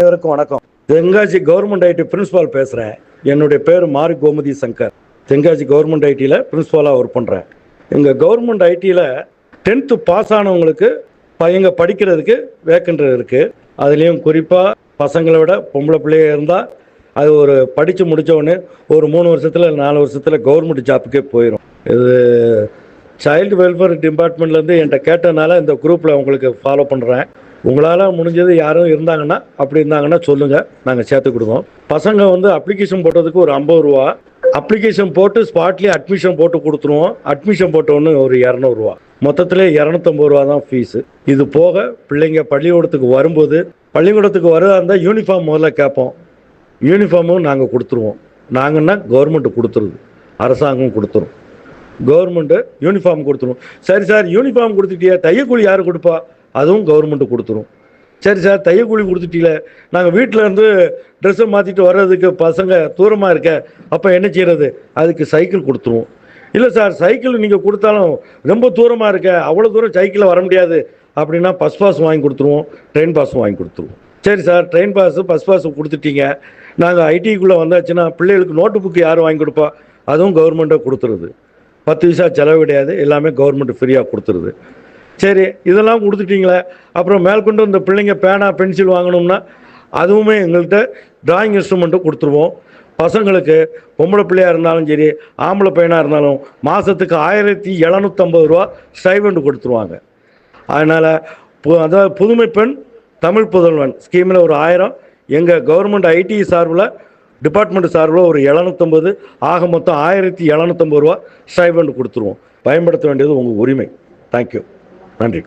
அனைவருக்கும் வணக்கம். Tenkasi government ID principal பேசுகிறேன். என்னுடைய பேர் மாரி கோமதி சங்கர். தென்காசி கவர்மெண்ட் ஐடியில் பிரின்சிபாலாக ஒர்க் பண்ணுறேன். எங்கள் கவர்மெண்ட் ஐடியில் 10th பாஸ் ஆனவங்களுக்கு பையங்க படிக்கிறதுக்கு வேக்கண்ட் இருக்குது. அதுலேயும் குறிப்பாக பசங்களை விட பொம்பளை பிள்ளையாக இருந்தால் அது ஒரு படித்து முடித்த உடனே ஒரு 3 வருஷத்தில் 4 வருஷத்தில் கவர்மெண்ட் ஜாப்புக்கே போயிடும். இது சைல்டு வெல்ஃபேர் டிபார்ட்மெண்ட்லேருந்து என்கிட்ட கேட்டதுனால இந்த குரூப்பில் உங்களுக்கு ஃபாலோ பண்ணுறேன். உங்களால் முடிஞ்சது யாரும் இருந்தாங்கன்னா அப்படி இருந்தாங்கன்னா சொல்லுங்கள், நாங்கள் சேர்த்து கொடுவோம். பசங்க அப்ளிகேஷன் போட்டதுக்கு ஒரு 50 ரூபா, அப்ளிகேஷன் போட்டு ஸ்பாட்லேயே அட்மிஷன் போட்டு கொடுத்துருவோம். அட்மிஷன் போட்டோன்னு ஒரு 200 ரூபா, மொத்தத்தில் 250 ரூபா தான் ஃபீஸு. இது போக பிள்ளைங்க பள்ளிக்கூடத்துக்கு வரும்போது பள்ளிக்கூடத்துக்கு வரதா இருந்தால் யூனிஃபார்ம் முதல்ல கேட்போம். யூனிஃபார்மும் நாங்கள் கொடுத்துருவோம். நாங்கன்னா கவர்மெண்ட்டு கொடுத்துருது, அரசாங்கம் கொடுத்துரும். கவர்மெண்ட்டு யூனிஃபார்ம் கொடுத்துரும். சரி சார், யூனிஃபார்ம் கொடுத்துட்டியா, தையக்கூலி யார் கொடுப்பா? அதுவும் கவர்மெண்ட்டு கொடுத்துரும். சரி சார், தையக்கூலி கொடுத்துட்டீங்களே, நாங்கள் வீட்டில் இருந்து ட்ரெஸ்ஸை மாற்றிட்டு வர்றதுக்கு பசங்க தூரமாக இருக்க, அப்போ என்ன செய்கிறது? அதுக்கு சைக்கிள் கொடுத்துருவோம். இல்லை சார், சைக்கிள் நீங்கள் கொடுத்தாலும் ரொம்ப தூரமாக இருக்க, அவ்வளோ தூரம் சைக்கிளில் வர முடியாது அப்படின்னா பஸ் பாஸ் வாங்கி கொடுத்துருவோம், ட்ரெயின் பாஸும் வாங்கி கொடுத்துருவோம். சரி sir, train pass bus pass கொடுத்துட்டீங்க, நாங்கள் ஐடிக்குள்ளே வந்தாச்சுன்னா பிள்ளைகளுக்கு நோட்டு புக்கு யார் வாங்கி கொடுப்பா? அதுவும் கவர்மெண்ட்டை கொடுத்துருது. 10 பைசா செலவு கிடையாது, எல்லாமே கவர்மெண்ட் ஃப்ரீயாக கொடுத்துருது. சரி, இதெல்லாம் கொடுத்துட்டீங்களே, அப்புறம் மேற்கொண்டு இந்த பிள்ளைங்க பேனா பென்சில் வாங்கணும்னா அதுவுமே எங்கள்கிட்ட டிராயிங் இன்ஸ்ட்ருமெண்ட்டும் கொடுத்துருவோம். பசங்களுக்கு பொம்பளை பிள்ளையாக இருந்தாலும் சரி, ஆம்பளை பையனாக இருந்தாலும் மாதத்துக்கு 1750 ரூபா ஸ்டைபண்ட் கொடுத்துருவாங்க. அதனால் அதாவது புதுமை பெண் தமிழ் புதல்வன் ஸ்கீமில் ஒரு 1000, எங்கள் கவர்மெண்ட் ஐடி சார்பில் டிபார்ட்மெண்ட் சார்பில் ஒரு 750, ஆக மொத்தம் 1750 ரூபா ஸ்டைபண்ட் கொடுத்துருவோம். பயன்படுத்த வேண்டியது உங்கள் உரிமை. தேங்க்யூ, நன்றி.